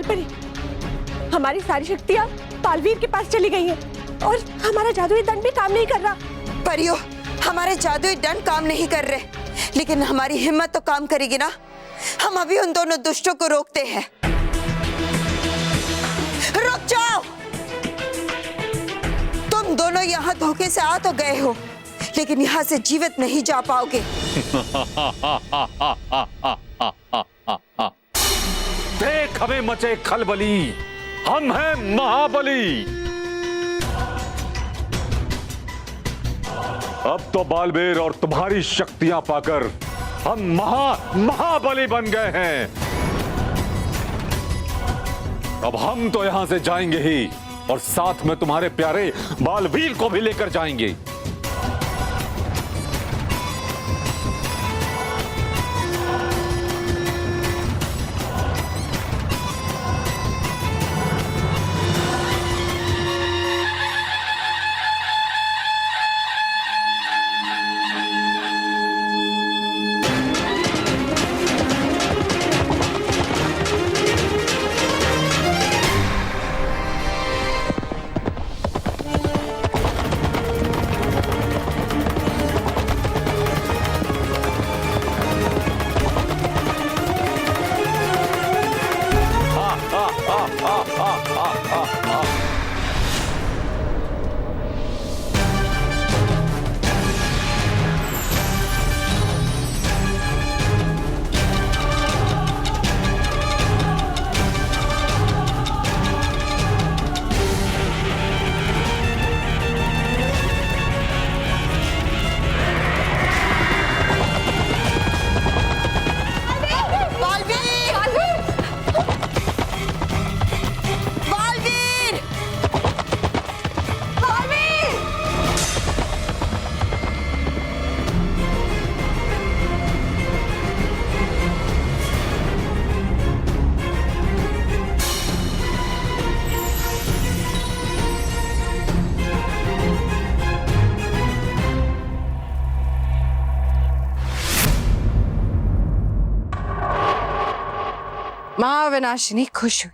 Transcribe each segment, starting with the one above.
परी, हमारी सारी शक्तियाँ बालवीर के पास चली गई हैं और हमारा जादुई दंड भी काम नहीं कर रहा। परियों, हमारे जादुई दंड काम नहीं कर रहे, लेकिन हमारी हिम्मत तो काम करेगी ना। हम अभी उन दोनों दुष्टों को रोकते हैं। रुक जाओ! तुम दोनों यहाँ धोखे से आ तो गए हो, लेकिन यहाँ से जीवित नहीं जा पाओगे। देख हमें मचे खलबली, हम हैं महाबली। अब तो बालवीर और तुम्हारी शक्तियां पाकर हम महाबली बन गए हैं। अब हम तो यहां से जाएंगे ही और साथ में तुम्हारे प्यारे बालवीर को भी लेकर जाएंगे। महाविनाशिनी खुश हुई।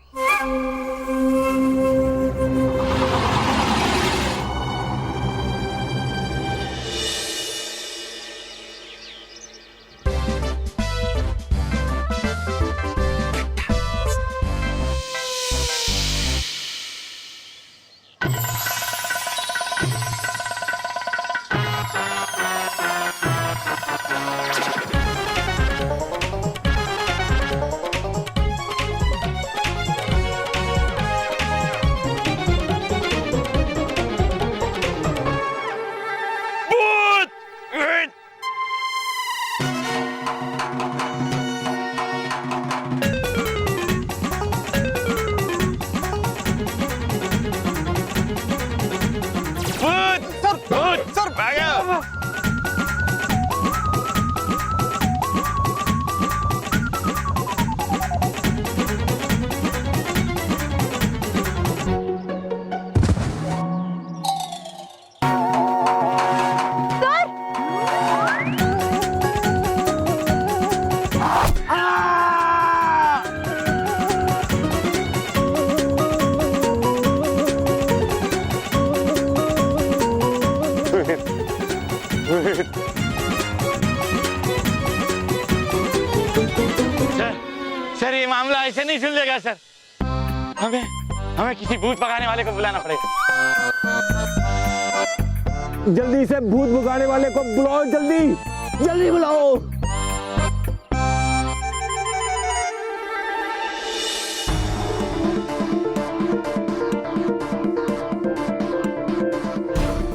सर ये मामला ऐसे नहीं सुलझेगा सर। हमें किसी भूत भगाने वाले को बुलाना पड़ेगा। जल्दी से भूत भगाने वाले को बुलाओ, जल्दी बुलाओ।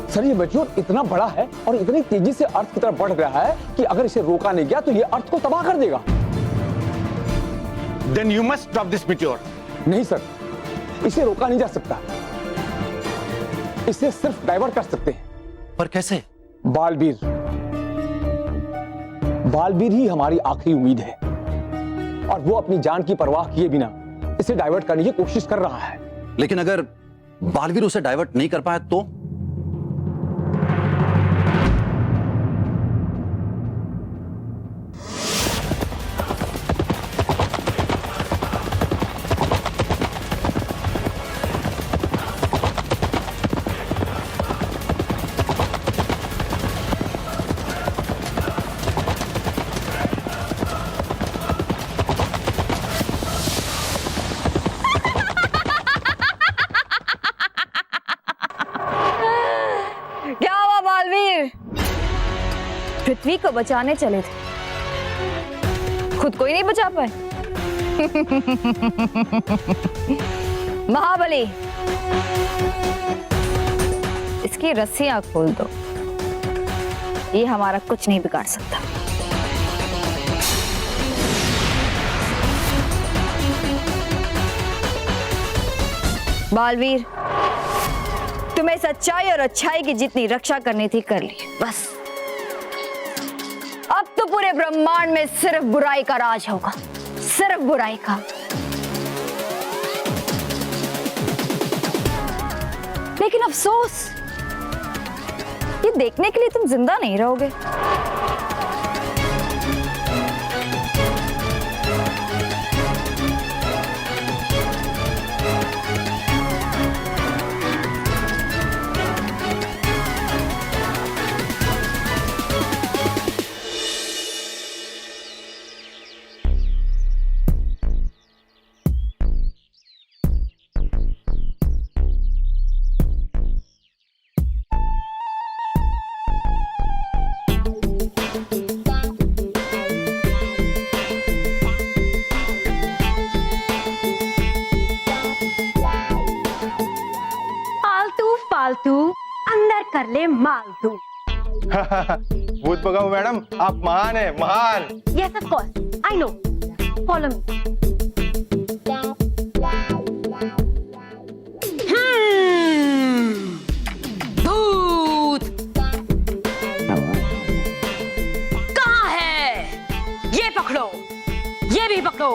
सर ये मेट्योर इतना बड़ा है और इतनी तेजी से अर्थ की तरफ बढ़ रहा है कि अगर इसे रोका नहीं गया तो ये अर्थ को तबाह कर देगा। Then you must stop this meteor. नहीं सर, इसे रोका नहीं जा सकता, इसे सिर्फ डाइवर्ट कर सकते हैं। पर कैसे? बालवीर ही हमारी आखिरी उम्मीद है और वो अपनी जान की परवाह किए बिना इसे डाइवर्ट करने की कोशिश कर रहा है। लेकिन अगर बालवीर उसे डाइवर्ट नहीं कर पाया तो? पृथ्वी को बचाने चले थे, खुद को ही नहीं बचा पाए। महाबली, इसकी रस्सियां खोल दो, ये हमारा कुछ नहीं बिगाड़ सकता। बालवीर, तुम्हें सच्चाई और अच्छाई की जितनी रक्षा करनी थी कर ली, बस अब तो पूरे ब्रह्मांड में सिर्फ बुराई का राज होगा, सिर्फ बुराई का। लेकिन अफसोस, ये देखने के लिए तुम जिंदा नहीं रहोगे। फालतू अंदर कर ले मालतू। भूत भगाओ मैडम, आप महान है, महान। Yes of course, I know, follow me. भूत कहाँ है? ये पकड़ो, ये भी पकड़ो।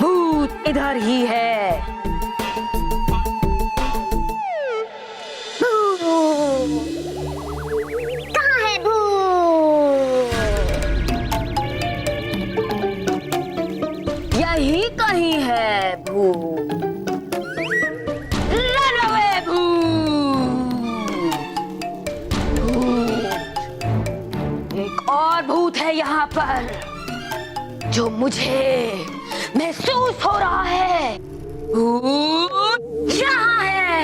भूत इधर ही है। कहाँ है भूत? यही कहीं है भूत। रन अवे भूत। एक और भूत है यहाँ पर जो मुझे महसूस हो रहा है। भूत यहाँ है,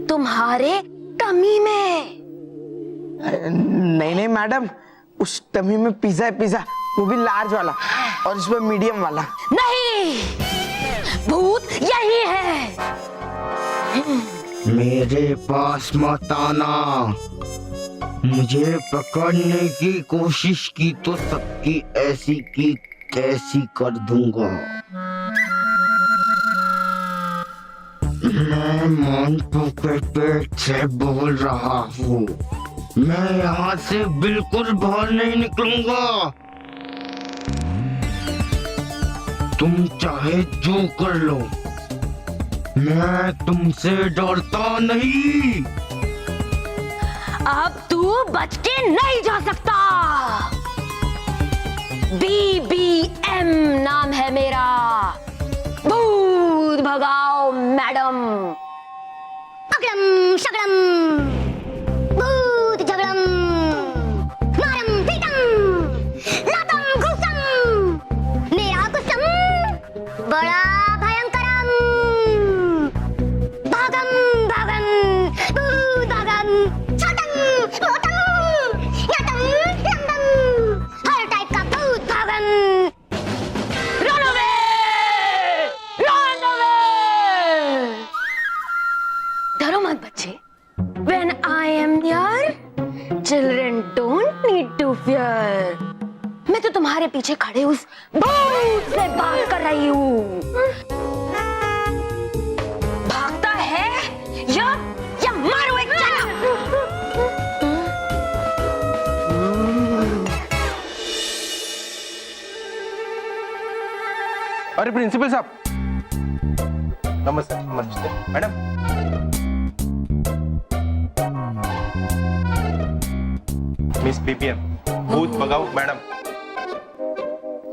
तुम्हारे टमी में। नहीं नहीं मैडम, उस टमी में पिज्जा है, पिज्जा, वो भी लार्ज वाला, और इसमें मीडियम वाला। नहीं, भूत यही है। मेरे पास मत आना। मुझे पकड़ने की कोशिश की तो सबकी ऐसी की तैसी कर दूंगा। मैं मोंटू के पेट से बोल रहा हूँ। मैं यहाँ से बिल्कुल बाहर नहीं निकलूंगा। तुम चाहे जो कर लो, मैं तुमसे डरता नहीं। अब तू बच के नहीं जा सकता। BBM नाम है मेरा, भूत भगाओ मैडम। अगड़म शगड़म, भूत झगड़म, मारम पीटम, लातम घुसम, मेरा कुसम बड़ा भयंकरम। भागम भागम, भूत भागम, छोटम मोटम, यटम लंदम, हर टाइप का भूत भागम। Run away, run away. डरो मत बच्चे। When I am near, children don't need to fear. मैं तो तुम्हारे पीछे खड़े उस भूत से बात कर रही हूँ। भागता है या मारो एक जना। अरे प्रिंसिपल साहब, नमस्ते। नमस्ते मैडम। मिस BBM, भूत भगाओ मैडम।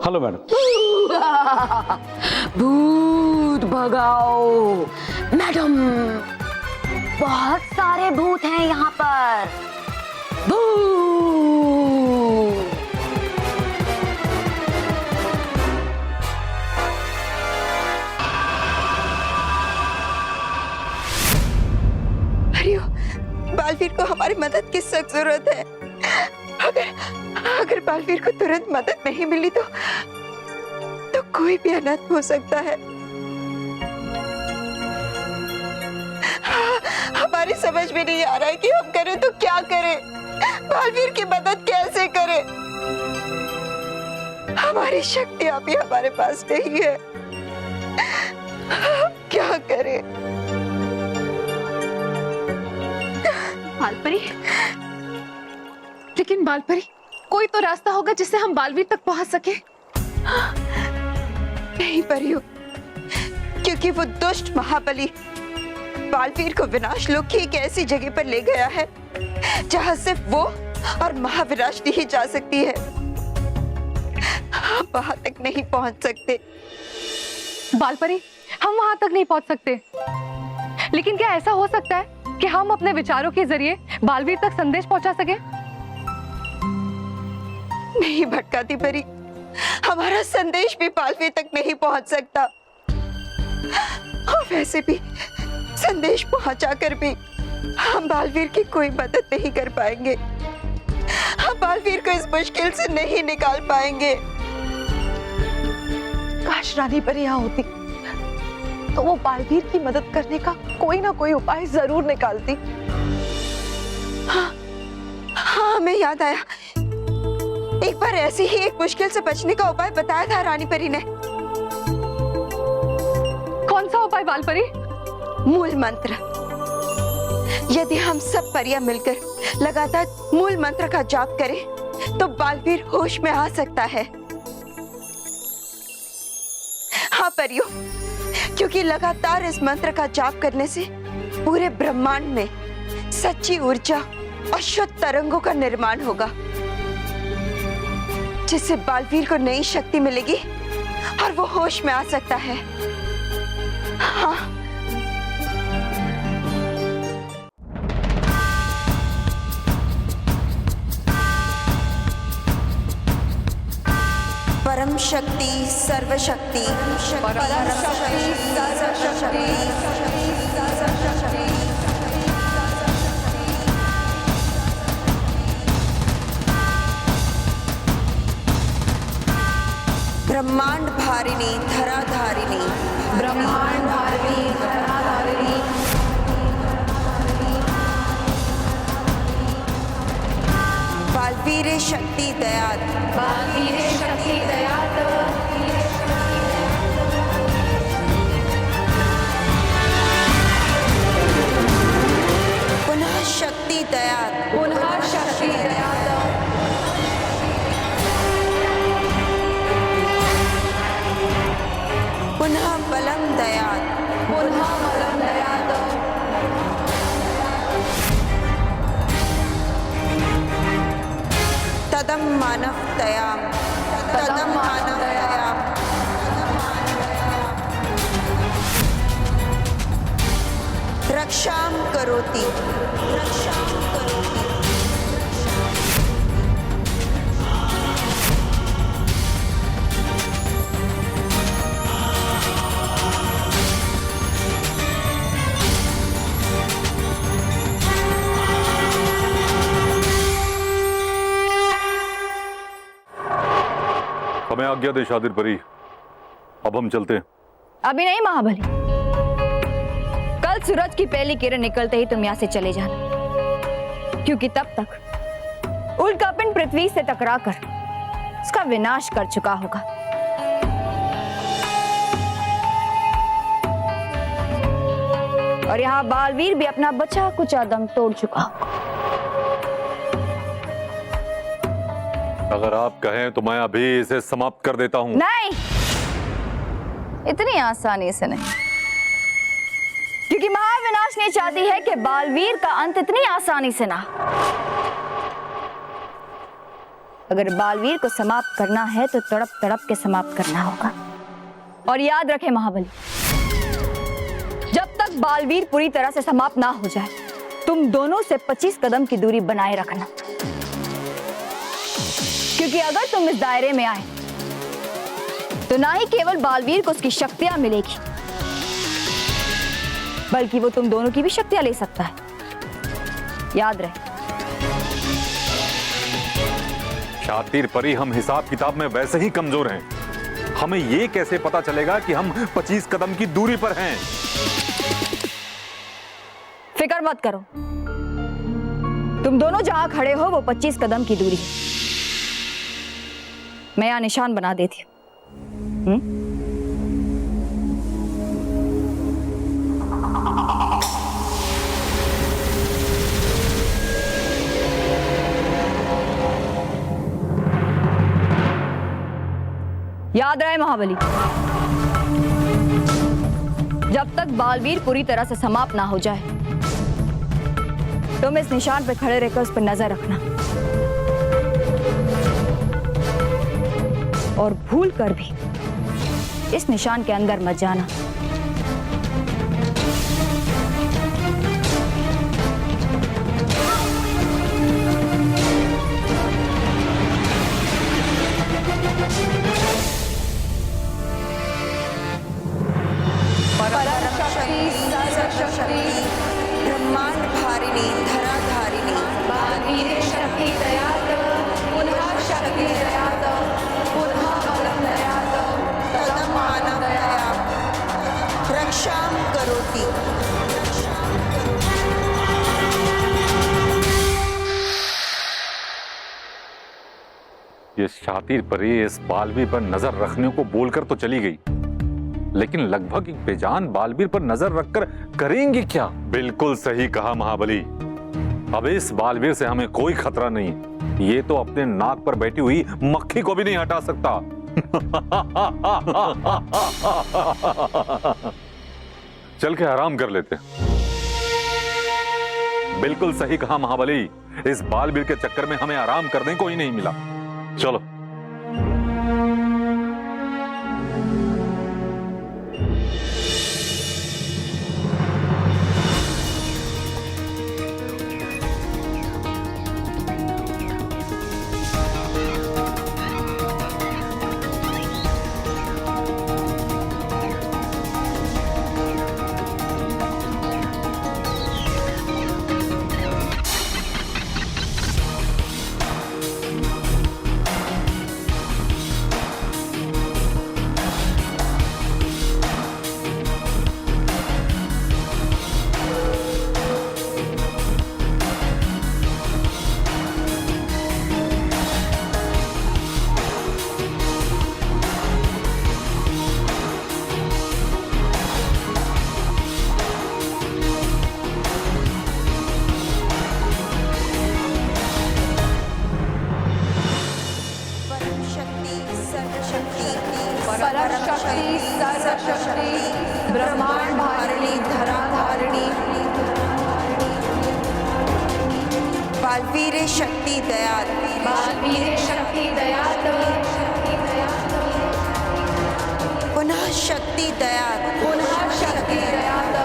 Hello madam. भूत भगाओ मैडम। बहुत सारे भूत हैं यहाँ पर। भूत। बालवीर को हमारी मदद की सख्त जरूरत है। अगर बालवीर को तुरंत मदद नहीं मिली तो कोई भी अनाथ हो सकता है। हमारी समझ में नहीं आ रहा है कि हम करें तो क्या करें, बालवीर की मदद कैसे करें। हमारी शक्तियां भी हमारे पास नहीं है, क्या करें। बालपरी, लेकिन बालपरी, कोई तो रास्ता होगा जिससे हम बालवीर तक पहुंच सके। नहीं परियो, क्योंकि वो दुष्ट महाबली बालवीर को विनाश लोक की एक ऐसी जगह पर ले गया है जहां सिर्फ वो और महाविनाशिनी ही जा सकती है। हम वहां तक नहीं पहुंच सकते। बालपरी, हम वहां तक नहीं पहुंच सकते, लेकिन क्या ऐसा हो सकता है कि हम अपने विचारों के जरिए बालवीर तक संदेश पहुंचा सके? नहीं भटकाती परी, हमारा संदेश भी बालवीर तक नहीं पहुंच सकता। और वैसे भी संदेश पहुंचाकर भी हम बालवीर की कोई मदद नहीं कर पाएंगे। हम बालवीर को इस मुश्किल से नहीं निकाल पाएंगे। काश रानी परी यहाँ होती तो वो बालवीर की मदद करने का कोई ना कोई उपाय जरूर निकालती। हाँ, हमें याद आया, एक बार ऐसी ही एक मुश्किल से बचने का उपाय बताया था रानी परी ने। कौन सा उपाय बालपरी? मूल मंत्र। यदि हम सब परियां मिलकर लगातार मूल मंत्र का जाप करें तो बालवीर होश में आ सकता है। हाँ परियों, क्योंकि लगातार इस मंत्र का जाप करने से पूरे ब्रह्मांड में सच्ची ऊर्जा और शुद्ध तरंगों का निर्माण होगा, जिससे बालवीर को नई शक्ति मिलेगी और वो होश में आ सकता है। हाँ। परम शक्ति सर्वशक्ति, परम शक्ति सर्वशक्ति, ब्रह्मांड भारिणी धराधारिणी, ब्रह्मांड भारिणी धराधारिणी, बालवीर शक्ति दयात, बालवीर शक्ति दयात, पुनः शक्ति दयात, पुनः शक्ति दयात, पुनः बलम दयात, पुनः बलम दयात, तदम मानव दयाम, तदम मानव दयाम, रक्षाम करोति, रक्षाम करोति, हमें आज्ञा दे शादिर परी, अब हम चलते हैं। अभी नहीं महाबली, कल सूरज की पहली किरण निकलते ही तुम यहाँ से चले जाना, क्योंकि तब तक उल्कापिंड पृथ्वी से टकराकर उसका विनाश कर चुका होगा। और यहाँ बालवीर भी अपना बचा कुचा दम तोड़ चुका होगा। अगर आप कहें तो मैं अभी इसे समाप्त कर देता हूँ। नहीं, इतनी आसानी से नहीं, क्योंकि महाविनाशिनी चाहती है कि बालवीर का अंत इतनी आसानी से ना। अगर बालवीर को समाप्त करना है तो तड़प तड़प के समाप्त करना होगा। और याद रखें महाबली, जब तक बालवीर पूरी तरह से समाप्त ना हो जाए, तुम दोनों से 25 कदम की दूरी बनाए रखना, क्योंकि अगर तुम इस दायरे में आए तो ना ही केवल बालवीर को उसकी शक्तियां मिलेगी, बल्कि वो तुम दोनों की भी शक्तियां ले सकता है। याद रहे। शातिर परी, हम हिसाब किताब में वैसे ही कमजोर हैं। हमें ये कैसे पता चलेगा कि हम 25 कदम की दूरी पर हैं? फिक्र मत करो, तुम दोनों जहां खड़े हो वो 25 कदम की दूरी है। मैं यहां निशान बना देती हूं। याद रहे महाबली, जब तक बालवीर पूरी तरह से समाप्त ना हो जाए, तुम इस निशान पर खड़े रहकर उस पर नजर रखना और भूल कर भी इस निशान के अंदर मत जाना। ब्रह्मांड भारिणी धराधारिणी बालवीर शक्ति दयात पुनः शक्ति दयात पुनः बलं दयात तदम मानव दया रक्षां करोति। ये शातिर परी इस बालवीर पर नजर रखने को बोलकर तो चली गई, लेकिन लगभग एक बेजान बालवीर पर नजर रखकर करेंगे क्या? बिल्कुल सही कहा महाबली। अब इस बालवीर से हमें कोई खतरा नहीं, ये तो अपने नाक पर बैठी हुई मक्खी को भी नहीं हटा सकता। चल के आराम कर लेते। बिल्कुल सही कहा महाबली, इस बालवीर के चक्कर में हमें आराम करने को ही नहीं मिला। चलो। ब्रह्मांड भारिणी धराधारिणी बालवीर शक्ति दयात बालवीर शक्ति दयात पुनः शक्ति दयात पुनः शक्ति दयात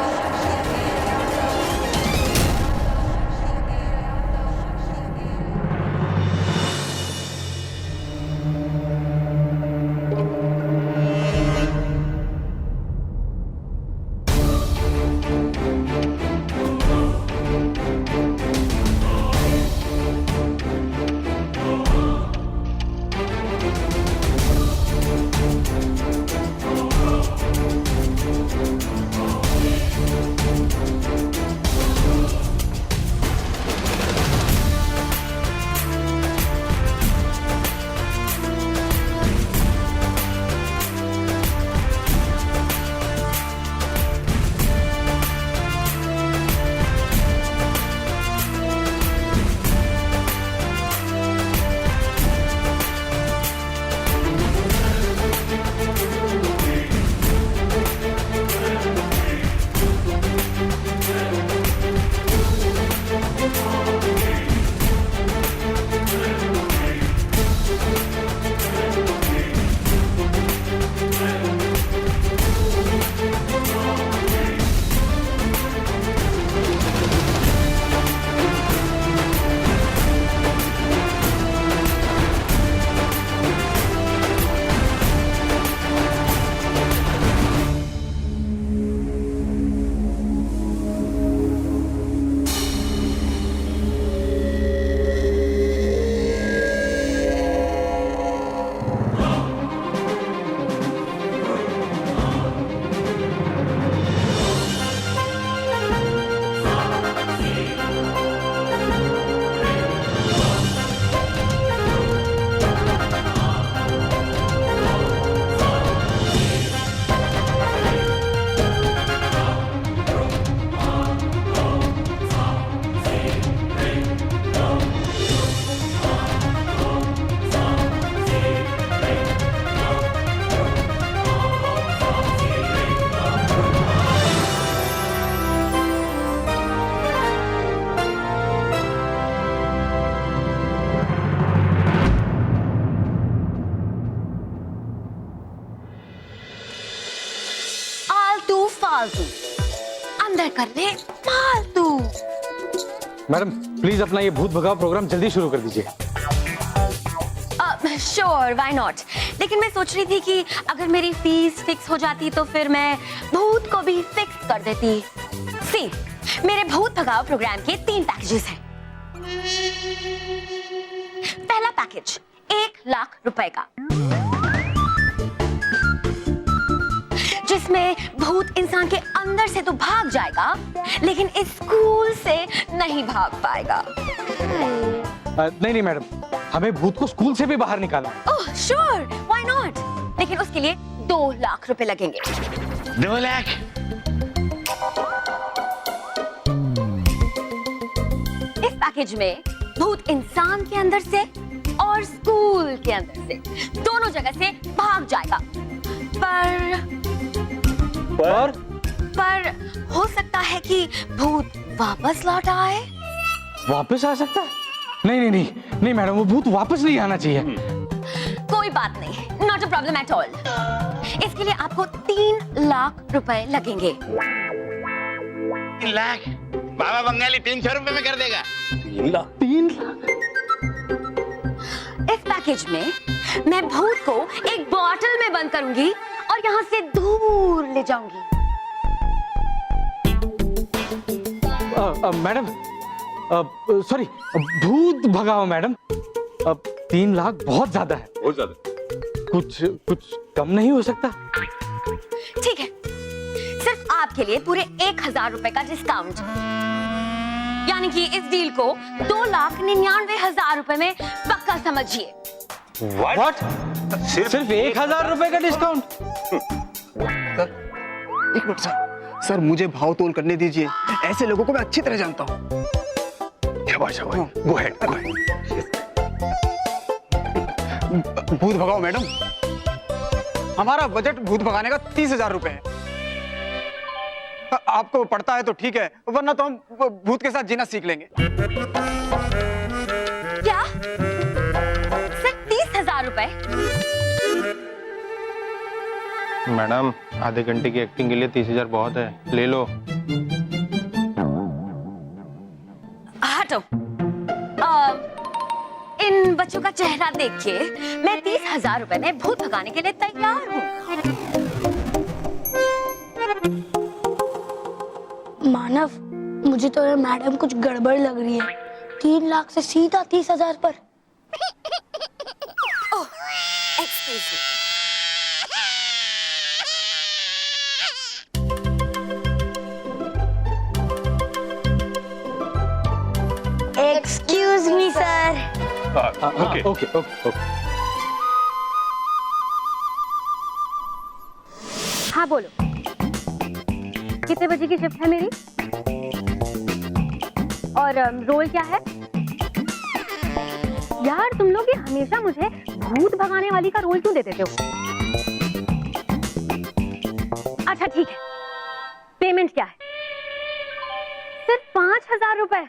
फालतू, अंदर कर ले फालतू। मैडम प्लीज अपना ये भूत भगाओ प्रोग्राम जल्दी शुरू कर दीजिए। Sure, why not. लेकिन मैं सोच रही थी कि अगर मेरी फीस फिक्स हो जाती तो फिर मैं भूत को भी फिक्स कर देती। सी, मेरे भूत भगाओ प्रोग्राम के 3 पैकेजेस हैं। पहला पैकेज 1 लाख रुपए का, जिसमें भूत इंसान के अंदर से तो भाग जाएगा लेकिन इस स्कूल से नहीं भाग पाएगा। नहीं मैडम, हमें भूत को स्कूल से भी बाहर निकालना। Oh sure, why not. लेकिन उसके लिए 2 लाख रुपए लगेंगे। 2 लाख? इस पैकेज में भूत इंसान के अंदर से और स्कूल के अंदर से दोनों जगह से भाग जाएगा। पर हो सकता है कि भूत वापस लौट आए। वापस आ सकता है? नहीं मैडम, वो भूत वापस नहीं आना चाहिए। कोई बात नहीं, not a problem at all. इसके लिए आपको 3 लाख रुपए लगेंगे। 3 लाख? बाबा बंगाली 300 रुपए में कर देगा। 3 लाख? इस पैकेज में मैं भूत को एक बॉटल में बंद करूंगी और यहाँ से दूर ले जाऊंगी। मैडम सॉरी, भूत भगाओ मैडम। 3 लाख बहुत ज्यादा है। बहुत ज्यादा। कुछ कम नहीं हो सकता? ठीक है, सिर्फ आपके लिए पूरे 1000 रुपए का डिस्काउंट, यानी कि इस डील को 2,99,000 रुपए में पक्का समझिए। What? सिर्फ 1000 रुपए का डिस्काउंट? एक मिनट सर, मुझे भाव तोल करने दीजिए। ऐसे लोगों को मैं अच्छी तरह जानता हूँ। शाबाश, गो अहेड। भूत भगाओ मैडम, हमारा बजट भूत भगाने का 30,000 रुपए है। आपको पड़ता है तो ठीक है, वरना तो हम भूत के साथ जीना सीख लेंगे। क्या? सिर्फ 30,000 रुपए? मैडम आधे घंटे की एक्टिंग के लिए 30,000 बहुत है, ले लो। हटो। इन बच्चों का चेहरा देख के मैं 30,000 रुपए में भूत भगाने के लिए तैयार हूँ। मानव, मुझे तो ये मैडम कुछ गड़बड़ लग रही है। 3 लाख से सीधा 30,000 पर। Oh, excuse me. Excuse me sir. Okay. हाँ बोलो, कितने बजे की शिफ्ट है मेरी और रोल क्या है? यार तुम लोग ये हमेशा मुझे भूत भगाने वाली का रोल क्यों दे देते हो? अच्छा ठीक है, पेमेंट क्या है? सिर्फ 5,000 रुपए।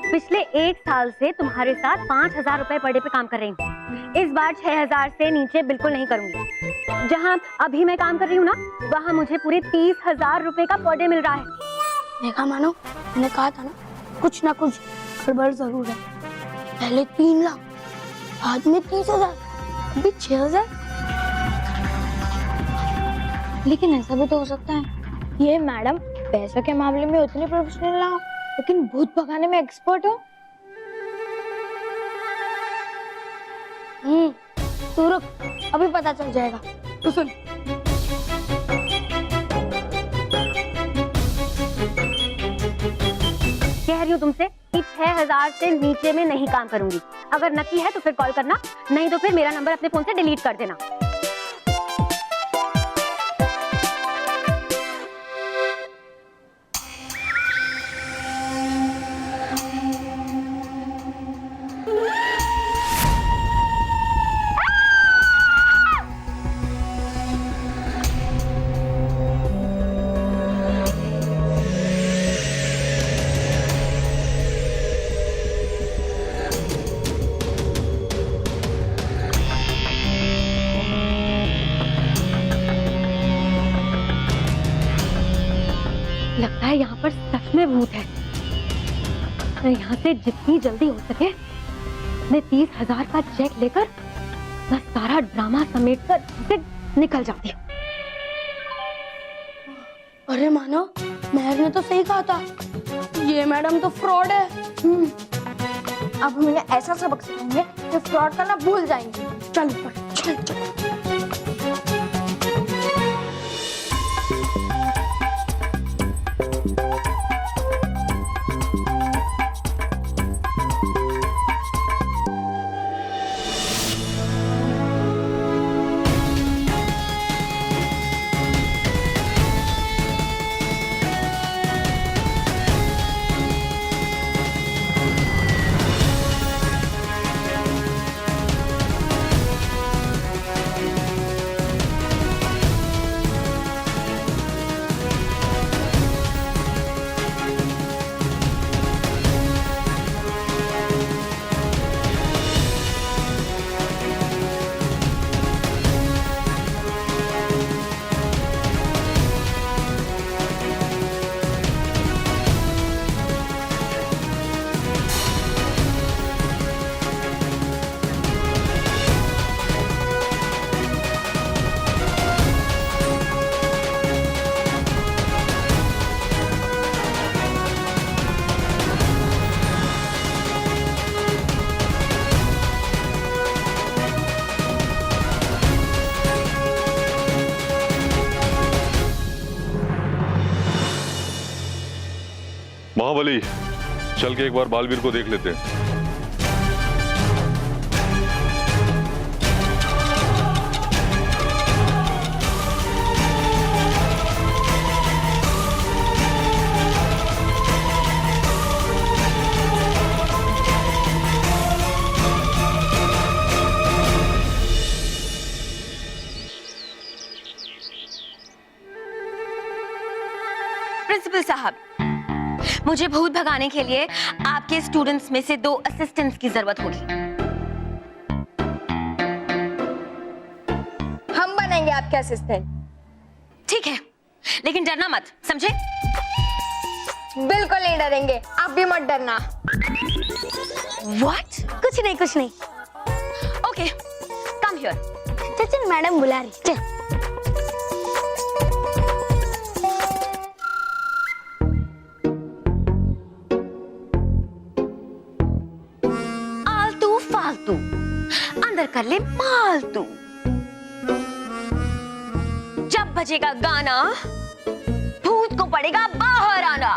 पिछले 1 साल से तुम्हारे साथ 5,000 रुपए पर डे पे काम कर रही हूँ। इस बार 6,000 से नीचे बिल्कुल नहीं करूंगी। जहाँ अभी मैं काम कर रही हूँ ना, वहाँ मुझे पूरे 30,000 रुपए का पर डे मिल रहा है। देखा मानो, मैंने कहा था ना, कुछ ना कुछ गड़बड़ जरूर है। पहले 3 लाख, बाद में 30,000, अभी 6,000। लेकिन ऐसा भी तो हो सकता है ये मैडम पैसों के मामले में उतनी प्रोफेशनल ना हो, लेकिन भूत भगाने में एक्सपर्ट हो। तू रुक, अभी पता चल जाएगा। तू सुन। कह रही हूँ तुमसे कि 6,000 से नीचे में नहीं काम करूंगी। अगर नकी है तो फिर कॉल करना, नहीं तो फिर मेरा नंबर अपने फोन से डिलीट कर देना। है यहाँ पर सच में भूत है। मैं यहाँ से जितनी जल्दी हो सके अपने 30,000 का चेक लेकर मैं सारा ड्रामा समेट कर से निकल जाती हूँ। अरे मानव, मेहर ने तो सही कहा था, ये मैडम तो फ्रॉड है। अब हम इन्हें ऐसा सबक सिखाएंगे कि फ्रॉड करना भूल जाएंगे। चल ऊपर, चल चल। महाबली, चल के एक बार बालवीर को देख लेते हैं। प्रिंसिपल साहब, मुझे भूत भगाने के लिए आपके स्टूडेंट्स में से 2 असिस्टेंट्स की जरूरत होगी। हम बनेंगे आपके असिस्टेंट। ठीक है, लेकिन डरना मत, समझे? बिल्कुल नहीं डरेंगे, आप भी मत डरना। What? कुछ नहीं, कुछ नहीं। Okay, come here. चल चल, मैडम बुला रही, चल। आलतू फालतू अंदर कर ले मालतू। जब बजेगा गाना भूत को पड़ेगा बाहर आना।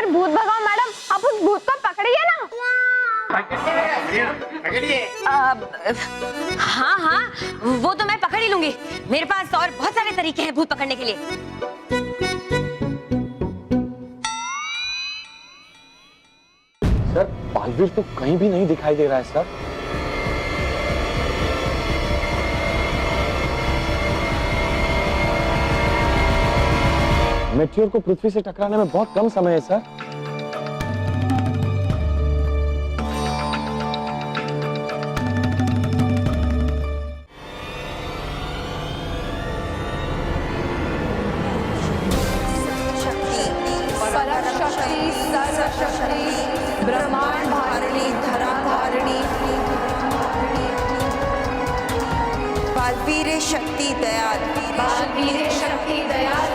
भूत भगाओ मैडम, आप उस भूत को पकड़िए ना। हाँ हाँ, वो तो मैं पकड़ ही लूंगी। मेरे पास और बहुत सारे तरीके हैं भूत पकड़ने के लिए। सर बालवीर तो कहीं भी नहीं दिखाई दे रहा है सर। मेटियोर को पृथ्वी से टकराने में बहुत कम समय है सर। ब्रह्मांड धारिणी धरा धारिणी बालवीर शक्ति दयाल, बालवीर शक्ति दयाल।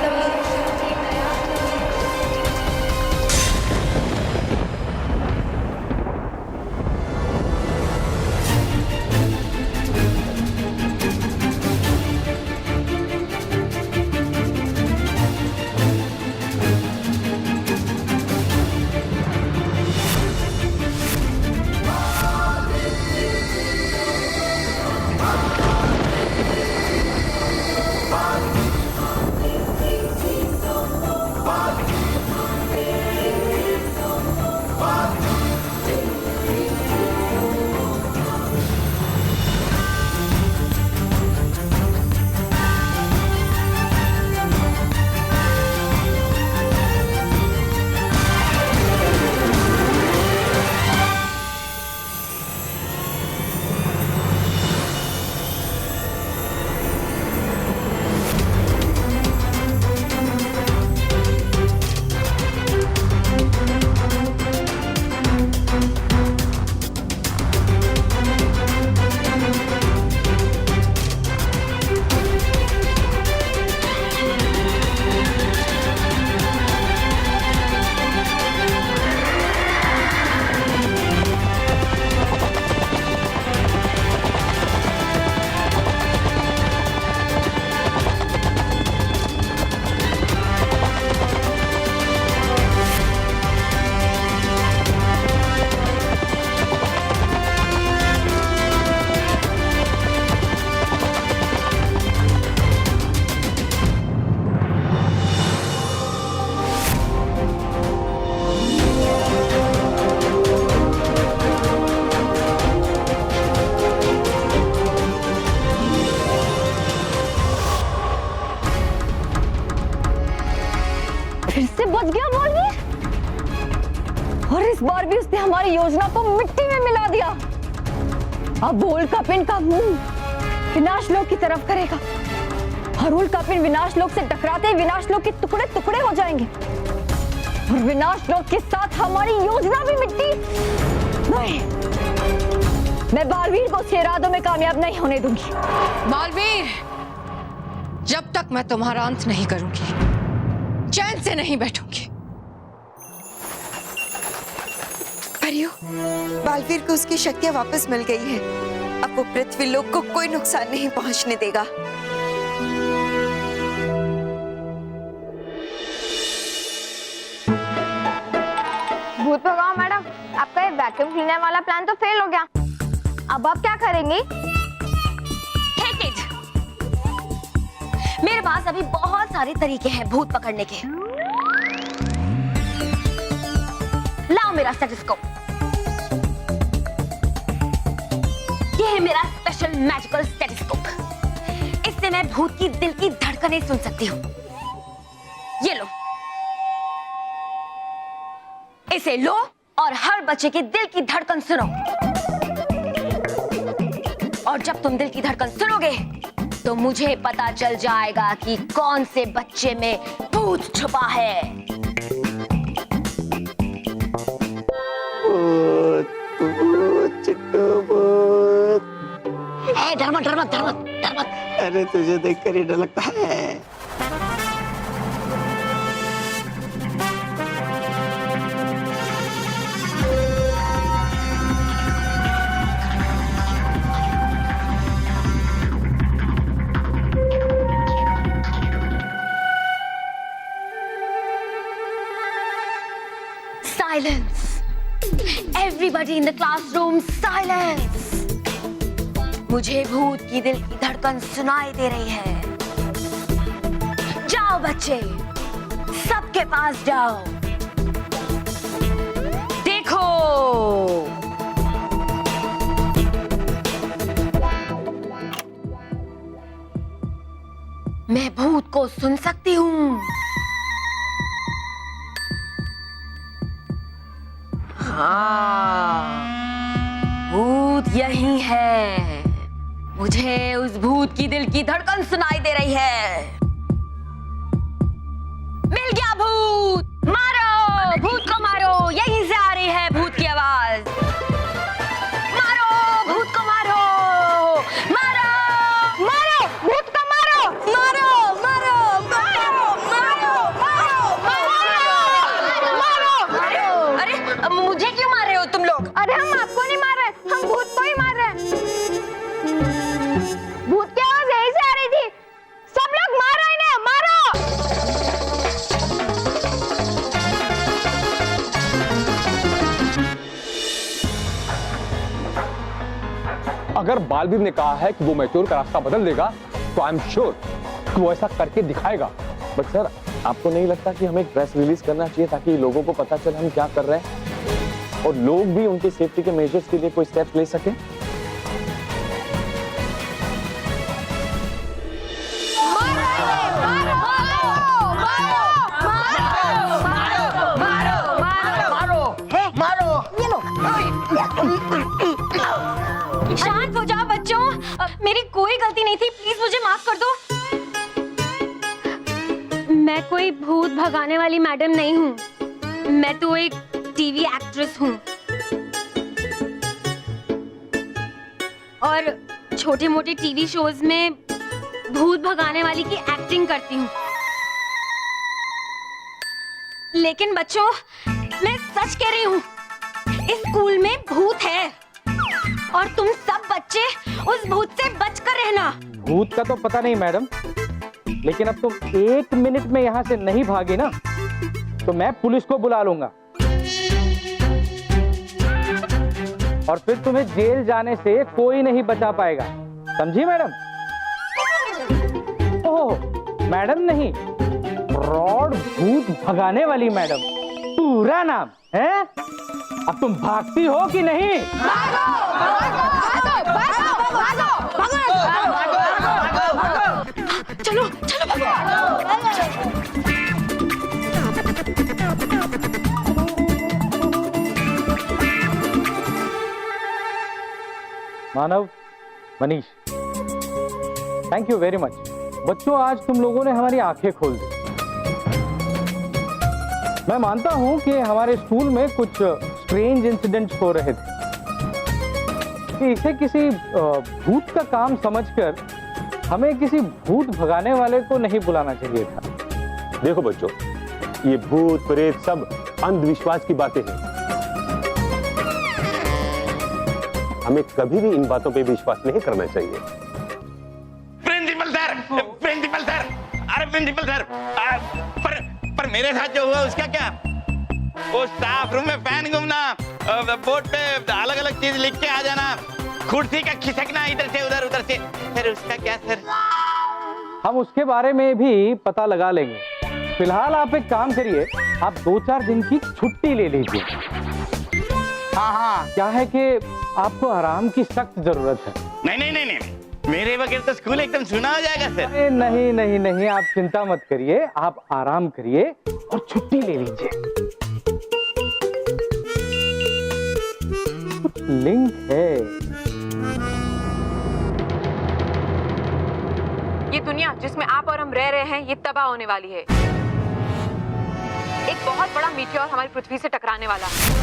फिर से बच गया बालवीर, और इस बार भी उसने हमारी योजना को मिट्टी में मिला दिया। अब वो उल्का पिंड का मुंह विनाश लोक की तरफ करेगा, और उल्का पिंड विनाश लोक से टकराते ही विनाश लोक के टुकड़े टुकड़े हो जाएंगे, और विनाश लोक के साथ हमारी योजना भी मिट्टी। नहीं, मैं बालवीर को उसके इरादों में कामयाब नहीं होने दूंगी। बालवीर, जब तक मैं तुम्हारा अंत नहीं करूंगी, चैन से नहीं बैठूंगी। परियो, बालवीर को उसकी शक्तियां वापस मिल गई है। अब वो पृथ्वी लोक को कोई नुकसान नहीं पहुंचने देगा। भूत भगाओ मैडम, आपका ये वैक्यूम क्लीनर वाला प्लान तो फेल हो गया। अब आप क्या करेंगी? मेरे पास अभी बहुत सारे तरीके हैं भूत पकड़ने के। लाओ मेरा स्टेथोस्कोप। ये है मेरा स्पेशल मैजिकल स्टेथोस्कोप। इससे मैं भूत की दिल की धड़कनें सुन सकती हूँ। ये लो, इसे लो और हर बच्चे के दिल की धड़कन सुनो। और जब तुम दिल की धड़कन सुनोगे तो मुझे पता चल जाएगा कि कौन से बच्चे में भूत छुपा है। धर्मत धर्मत धर्मत धर्मत। अरे तुझे देखकर ही डर लगता है। Silence! Everybody in the classroom, silence! मुझे भूत की दिल की धड़कन सुनाई दे रही है। जाओ बच्चे, सबके पास जाओ। देखो, मैं भूत को सुन सकती हूँ। हाँ, भूत यही है। मुझे उस भूत की दिल की धड़कन सुनाई दे रही है। मिल गया भूत, मारो भूत को मारो, यहीं से आ रही है भूत की आवाज। मारो भूत को मारो, मारो मारो भूत को मारो, मारो मारो मारो मारो मारो मारो मारो। अरे मुझे क्यों मार रहे हो तुम लोग? अरे हम आपको नहीं मार रहे, हम भूत को ही मार रहे हैं। भूत की आवाज यहीं से आ रही थी। सब लोग मारो इन्हें, मारो। अगर बालवीर ने कहा है कि वो मैच्योर का रास्ता बदल देगा तो आई एम श्योर कि वो ऐसा करके दिखाएगा। बट सर, आपको नहीं लगता कि हमें एक प्रेस रिलीज करना चाहिए ताकि लोगों को पता चले हम क्या कर रहे हैं और लोग भी उनकी सेफ्टी के मेजर्स के लिए कोई स्टेप्स ले सकें? शांत हो जाओ बच्चों, मेरी कोई गलती नहीं थी, प्लीज मुझे माफ कर दो। मैं कोई भूत भगाने वाली मैडम नहीं हूँ, मैं तो एक टीवी एक्ट्रेस हूँ और छोटे मोटे टीवी शोज में भूत भगाने वाली की एक्टिंग करती हूँ। लेकिन बच्चों, मैं सच कह रही हूँ, इस स्कूल में भूत है और तुम सब बच्चे उस भूत से बचकर रहना। भूत का तो पता नहीं मैडम, लेकिन अब तुम 1 मिनट में यहाँ से नहीं भागे ना तो मैं पुलिस को बुला लूंगा और फिर तुम्हें जेल जाने से कोई नहीं बचा पाएगा, समझी मैडम? ओह मैडम नहीं, फ्रॉड भूत भगाने वाली मैडम, पूरा नाम है। अब तुम भागती हो कि नहीं? चलो चलो Manav, Manish, thank you very much. बच्चों, आज तुम लोगों ने हमारी आंखें खोल दी। मैं मानता हूं कि हमारे स्कूल में कुछ स्ट्रेंज इंसिडेंट्स हो रहे थे कि इसे किसी भूत का काम समझकर हमें किसी भूत भगाने वाले को नहीं बुलाना चाहिए था। देखो बच्चों, ये भूत प्रेत सब अंधविश्वास की बातें हैं। हमें कभी भी इन बातों पे विश्वास नहीं करना चाहिए। प्रिंसिपल सर, प्रिंसिपल सर, अरे प्रिंसिपल सर, पर मेरे साथ जो हुआ उसका क्या? वो स्टाफ रूम में फैन घूमना, बोर्ड पे अलग अलग चीज लिख के आ जाना, कुर्सी का खिसकना इधर से उधर उधर से, सर उसका क्या सर? हम उसके बारे में भी पता लगा लेंगे। फिलहाल आप एक काम करिए, आप 2-4 दिन की छुट्टी ले लीजिए। हाँ, क्या है कि आपको आराम की सख्त जरूरत है। नहीं नहीं नहीं नहीं, मेरे बगैर तो स्कूल एकदम सुना हो जाएगा सर। नहीं नहीं नहीं, आप चिंता मत करिए, आप आराम करिए और छुट्टी ले लीजिए। लिंक है। ये दुनिया जिसमें आप और हम रह रहे हैं, ये तबाह होने वाली है। एक बहुत बड़ा मीटियोर हमारी पृथ्वी से टकराने वाला है।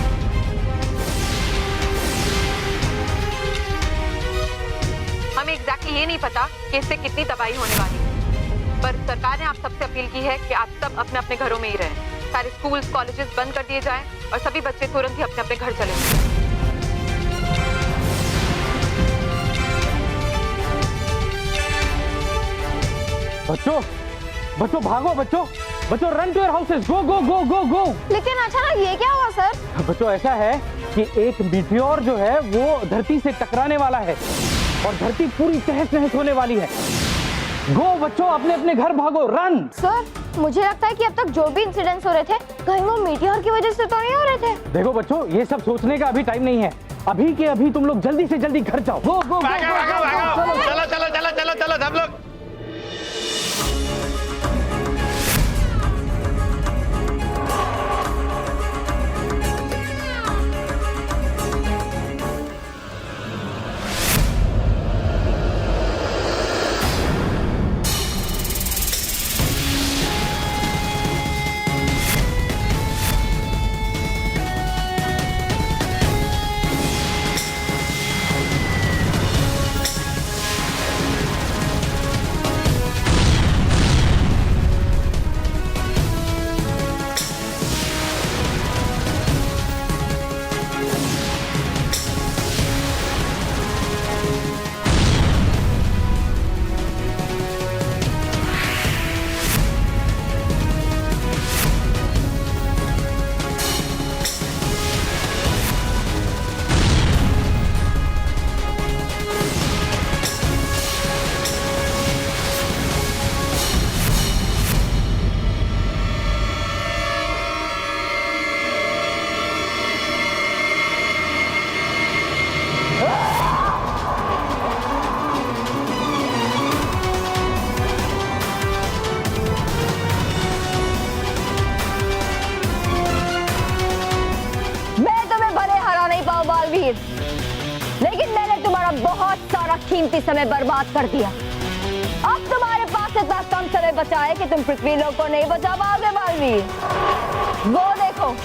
हमें एग्जैक्टली ये नहीं पता कि इससे कितनी तबाही होने वाली है, पर सरकार ने आप सबसे अपील की है कि आप सब अपने अपने घरों में ही रहें। सारे स्कूल्स, कॉलेजेस बंद कर दिए जाएं और सभी बच्चे तुरंत ही अपने अपने घर चले जाएं। बच्चों, बच्चों भागो, बच्चों, बच्चों रन टू योर हाउसेस, गो गो गो गो गो। लेकिन अचानक ये क्या हुआ सर? बच्चों, ऐसा है कि एक मीटियोर जो है वो धरती से टकराने वाला है और धरती पूरी तहस नहस होने वाली है। गो बच्चों, अपने अपने घर भागो, रन। सर, मुझे लगता है कि अब तक जो भी इंसिडेंट्स हो रहे थे, कहीं वो मीटियोर की वजह से तो नहीं हो रहे थे। देखो बच्चों, ये सब सोचने का अभी टाइम नहीं है। अभी के अभी तुम लोग जल्दी से जल्दी घर जाओ। गो गो गो, चलो चलो चलो चलो चलो चलो सब लोग। बालवीर, लेकिन मैंने तुम्हारा बहुत सारा कीमती समय बर्बाद कर दिया। अब तुम्हारे पास इतना कम समय बचा है कि तुम पृथ्वी लोक को नहीं बचा पाओगे बालवीर। वो देखो,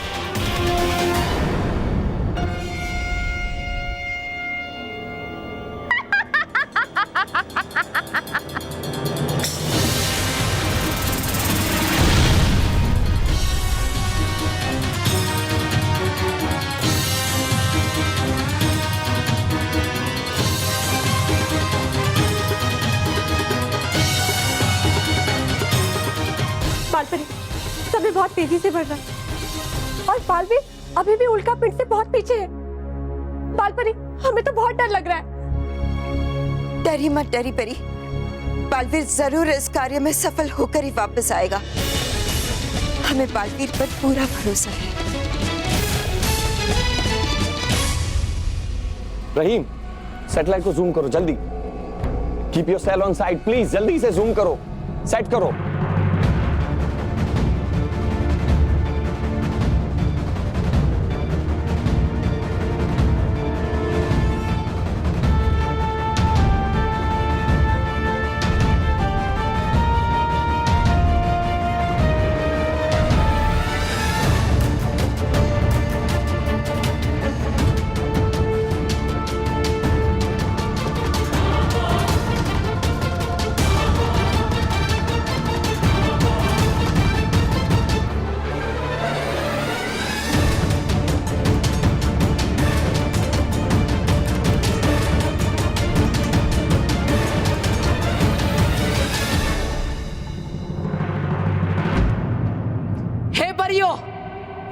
बालपरी समय बहुत तेजी से बढ़ रहा है और बालवीर अभी भी उल्का पिंड से बहुत पीछे है। बालपरी हमें तो बहुत डर लग रहा है। डरी मत डरी परी, बालवीर जरूर इस कार्य में सफल होकर ही वापस आएगा। हमें बालवीर पर पूरा भरोसा है। रहीम, सैटेलाइट को जूम करो जल्दी। Keep your cell on side please, जल्दी से जूम करो, सेट करो।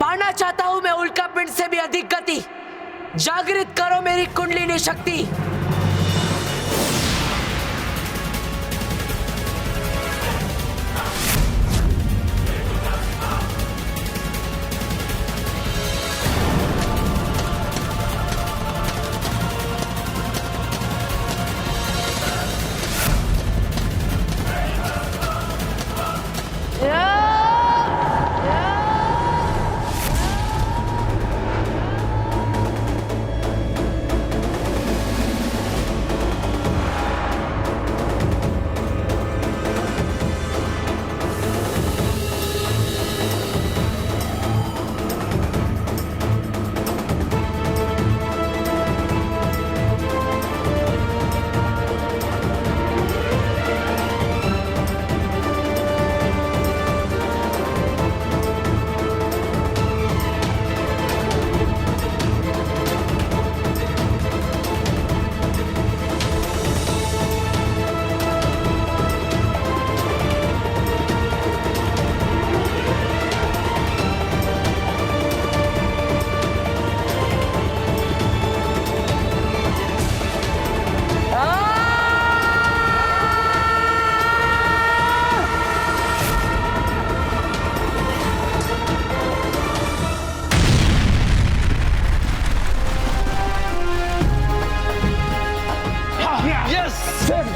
पाना चाहता हूं मैं उल्का पिंड से भी अधिक गति। जागृत करो मेरी कुंडलिनी शक्ति।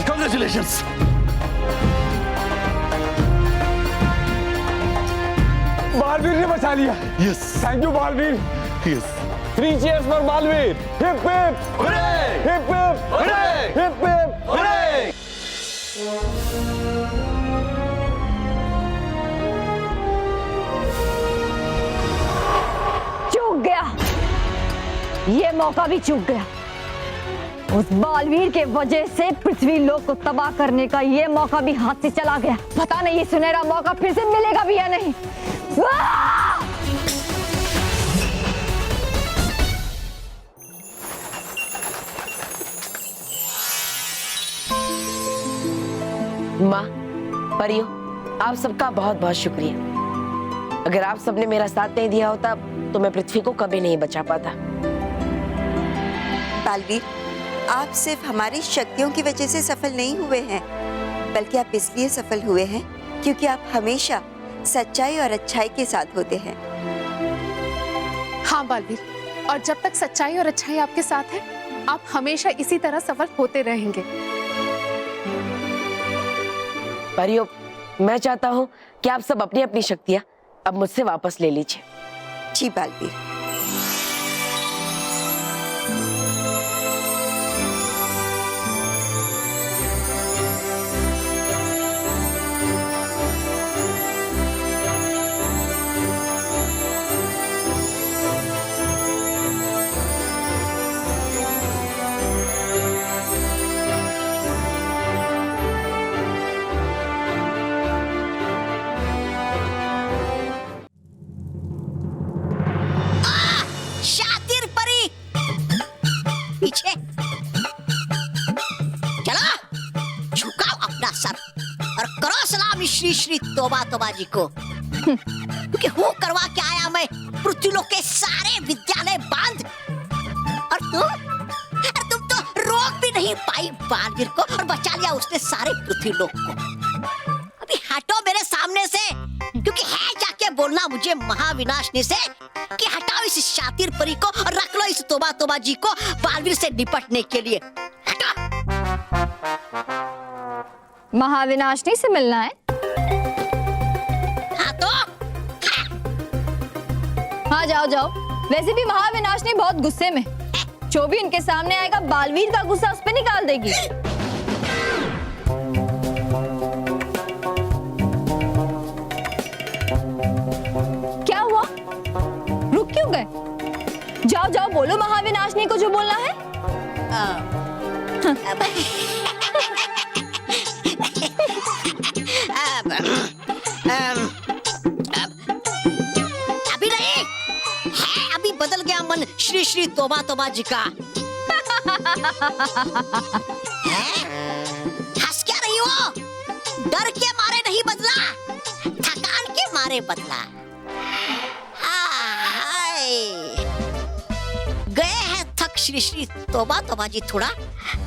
Congratulations! बालवीर ने बचा लिया। Yes! Thank you Baalveer. Yes! 3 cheers for Baalveer. Hip hip Hooray! Hip hip Hooray! Hip hip. Hooray! चूक गया, ये मौका भी चूक गया। उस बालवीर के वजह से पृथ्वी लोक को तबाह करने का ये मौका भी हाथ से चला गया। पता नहीं ये सुनहरा मौका फिर से मिलेगा भी या नहीं। माँ, परियो, आप सबका बहुत बहुत शुक्रिया। अगर आप सबने मेरा साथ नहीं दिया होता तो मैं पृथ्वी को कभी नहीं बचा पाता। बालवीर, आप सिर्फ हमारी शक्तियों की वजह से सफल नहीं हुए हैं, बल्कि आप इसलिए सफल हुए हैं क्योंकि आप हमेशा सच्चाई और अच्छाई के साथ होते हैं। हाँ बालवीर, और जब तक सच्चाई और अच्छाई आपके साथ है, आप हमेशा इसी तरह सफल होते रहेंगे। परियो, मैं चाहता हूँ कि आप सब अपनी अपनी शक्तियाँ अब मुझसे वापस ले लीजिए। जी बालवीर। शातिर परी पीछे चलो, झुकाओ अपना सर और करो सलाम श्री श्री तोबा तोबा जी को, क्योंकि हूँ करवा के आया मैं पृथ्वीलोक के सारे विद्यालय बांध। और तुम तो रोक भी नहीं पाई बालवीर को और बचा लिया उसने सारे पृथ्वीलोक को। अभी हटो मेरे सामने से, क्योंकि है जाके बोलना मुझे महाविनाशनी से कि हटाओ इस शातिर परी को और रख लो इस तोबा तोबा जी को बालवीर से निपटने के लिए। हटो। महाविनाशनी से मिलना है? हाँ तो हाँ जाओ जाओ। वैसे भी महाविनाशनी बहुत गुस्से में, जो भी उनके सामने आएगा बालवीर का गुस्सा उस पे निकाल देगी। क्या हुआ, रुक क्यों गए? जाओ जाओ बोलो महाविनाशनी को जो बोलना है। अभी नहीं है, अभी बदल गया मन श्री श्री तोबा तोबा जी का। हंस क्या रही हो? डर के मारे नहीं बदला, थकान के मारे बदला। गए हैं थक श्री श्री तोबा तोबा जी, थोड़ा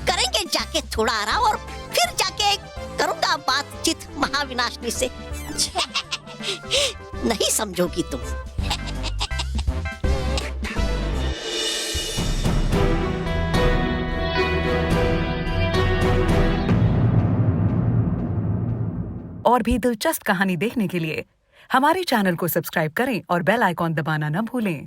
करेंगे जाके थोड़ा आराम और फिर जाके करूंगा बातचीत महाविनाशनी से। नहीं समझोगी तुम। और भी दिलचस्प कहानी देखने के लिए हमारे चैनल को सब्सक्राइब करें और बेल आइकॉन दबाना न भूलें।